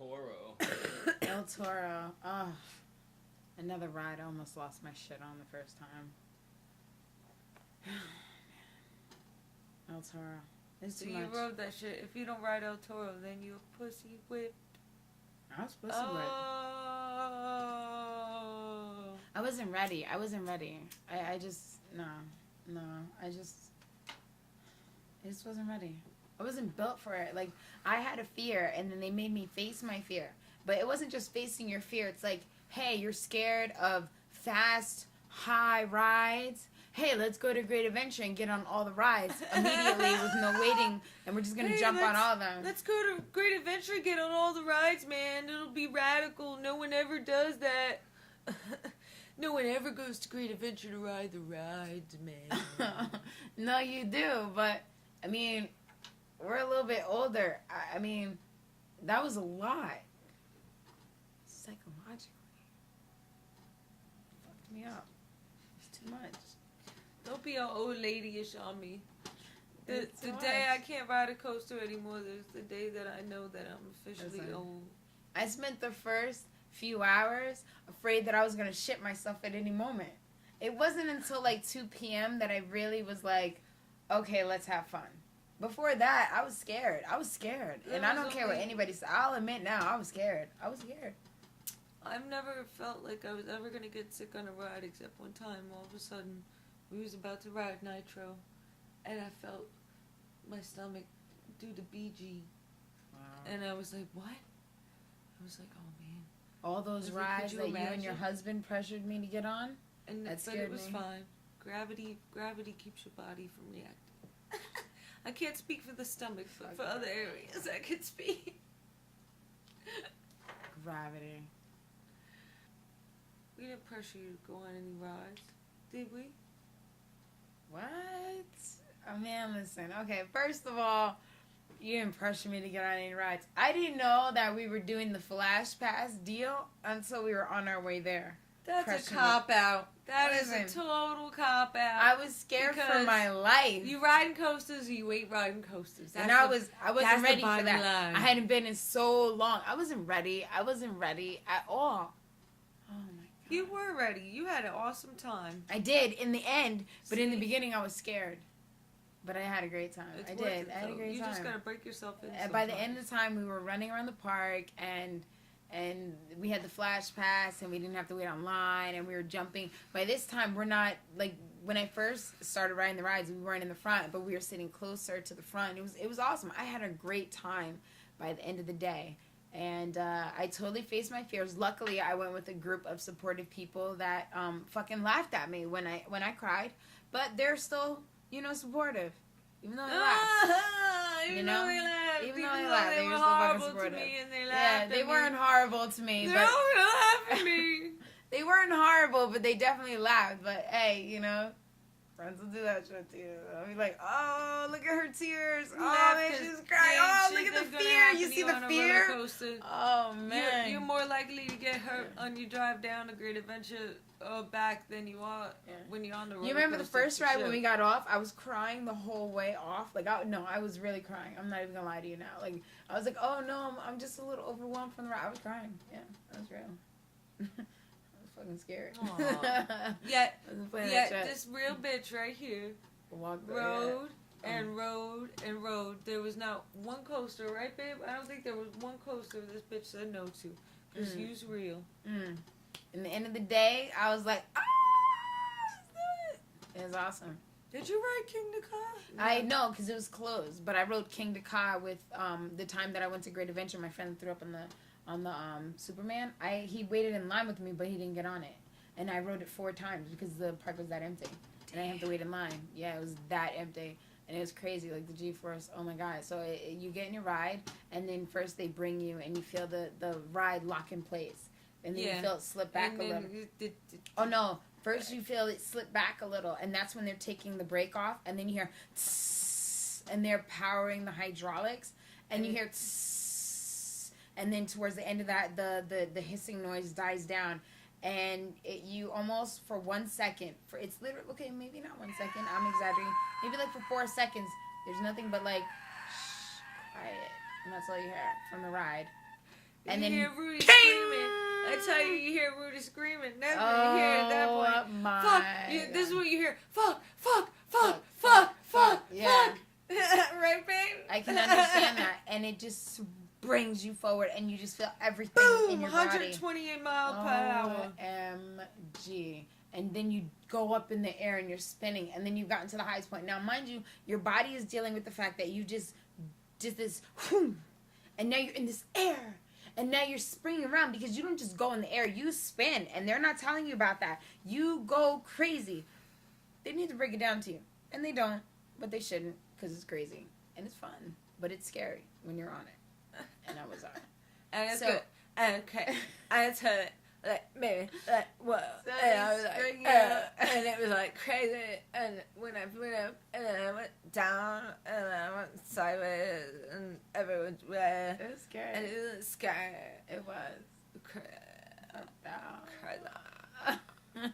Toro. El Toro. Oh, another ride. I almost lost my shit on the first time. El Toro. It's So too you much. rode that shit. If you don't ride El Toro, then you a pussy whip. I was supposed to ride. Oh. I wasn't ready. I just no. I just wasn't ready. I wasn't built for it. Like, I had a fear, and then they made me face my fear. But it wasn't just facing your fear. It's like, hey, you're scared of fast, high rides. Hey, let's go to Great Adventure and get on all the rides immediately with no waiting, and we're just going to jump on all of them. Let's go to Great Adventure and get on all the rides, man. It'll be radical. No one ever does that. No one ever goes to Great Adventure to ride the rides, man. No, you do, but, I mean, we're a little bit older. I mean, that was a lot. Psychologically. Fucked me up. It's too much. Don't be all old ladyish on me. The It's too day much. I can't ride a coaster anymore, there's the day that I know that I'm officially Listen. old. I spent the first few hours afraid that I was going to shit myself at any moment. It wasn't until like 2 p.m. that I really was like, okay, let's have fun. Before that, I was scared. And I don't care what anybody says. I'll admit now, I was scared. I've never felt like I was ever going to get sick on a ride except one time. All of a sudden, we was about to ride Nitro, and I felt my stomach do the BG. Wow. And I was like, what? I was like, oh, man. All those like, rides could that you you and your imagine? husband pressured me to get on. And That but scared it was me. fine. Gravity keeps your body from reacting. I can't speak for the stomach, but for other areas I can speak. Gravity. We didn't pressure you to go on any rides, did we? What? Oh, man, listen. Okay, first of all, you didn't pressure me to get on any rides. I didn't know that we were doing the Flash Pass deal until we were on our way there. That's Pressure a cop-out. That is Listen, a total cop-out. I was scared for Because my life. You riding coasters or you ain't riding coasters. And I wasn't that's ready the for bottom that. line. I hadn't been in so long. I wasn't ready at all. Oh my god. You were ready. You had an awesome time. I did in the end, but in the See? beginning I was scared. But I had a great time. It's I worth did. it, I had a though. great You time. just gotta break yourself in. And by the end of the time, we were running around the park, and we had the Flash Pass, and we didn't have to wait online, and we were jumping. By this time, we're not, like, when I first started riding the rides, we weren't in the front, but we were sitting closer to the front. It was awesome. I had a great time by the end of the day. And I totally faced my fears. Luckily, I went with a group of supportive people that fucking laughed at me when I cried. But they're still, supportive. Even though they laughed. Even though they laughed. Even Even though they though laughed, they they were were still fucking horrible to supportive. me and they Yeah, laughed they at weren't me. horrible to me. They're But all gonna laugh at me. they weren't horrible, but they definitely laughed. But hey, friends will do that shit to you. I'll be like, oh, look at her tears. Oh, man, she's crying. Oh, look at the fear. You see the fear? Oh, man. You're more likely to get hurt on your drive down a Great Adventure back than you are when you're on the roller You remember the coaster, first for ride sure. when we got off? I was crying the whole way off. Like, I was really crying. I'm not even gonna lie to you now. Like, I was like, oh no, I'm just a little overwhelmed from the ride. I was crying. Yeah, that was real. I was fucking scared. Yet, Yet this real bitch right here rode rode and rode and rode. There was not one coaster, right, babe? I don't think there was one coaster this bitch said no to. Because you's real. In the end of the day, I was like, let's do it. It was awesome. Did you ride King Dakar? No. I know, because it was closed. But I rode King Dakar with the time that I went to Great Adventure. My friend threw up on the Superman. He waited in line with me, but he didn't get on it. And I rode it 4 times because the park was that empty. And I have to wait in line. Yeah, it was that empty. And it was crazy, like the G-Force. Oh, my God. So you get in your ride, and then first they bring you, and you feel the ride lock in place. And then you feel it slip back a little. Oh, no. First you feel it slip back a little, and that's when they're taking the brake off, and then you hear tss, and they're powering the hydraulics, and you hear tss, and then towards the end of that, the hissing noise dies down, and you almost, for 1 second, it's literally, okay, maybe not 1 second, I'm exaggerating, maybe like for 4 seconds, there's nothing but like, shh, quiet, and that's all you hear from the ride. And you then hear Rudy screaming. That's how you hear Rudy screaming. That's what you hear at that point. My Fuck. This is what you hear. Fuck. Fuck. Fuck. Fuck. Fuck. Yeah. Fuck. Right, babe? I can understand that. And it just brings you forward and you just feel everything Boom! in your body. 128 miles per hour. OMG. And then you go up in the air and you're spinning and then you've gotten to the highest point. Now, mind you, your body is dealing with the fact that you just this, whoom, and now you're in this air. And now you're springing around because you don't just go in the air. You spin. And they're not telling you about that. You go crazy. They need to break it down to you. And they don't. But they shouldn't because it's crazy. And it's fun. But it's scary when you're on it. And I was on it. And it's So- good. Okay. And it's hurt. Like, maybe. Like, whoa. So And I was they like, string and it was like crazy. And when I went up, and then I went down, and then I went sideways, and everyone's way. It was scary. And it was scary. It was. Crazy. About. Crazy.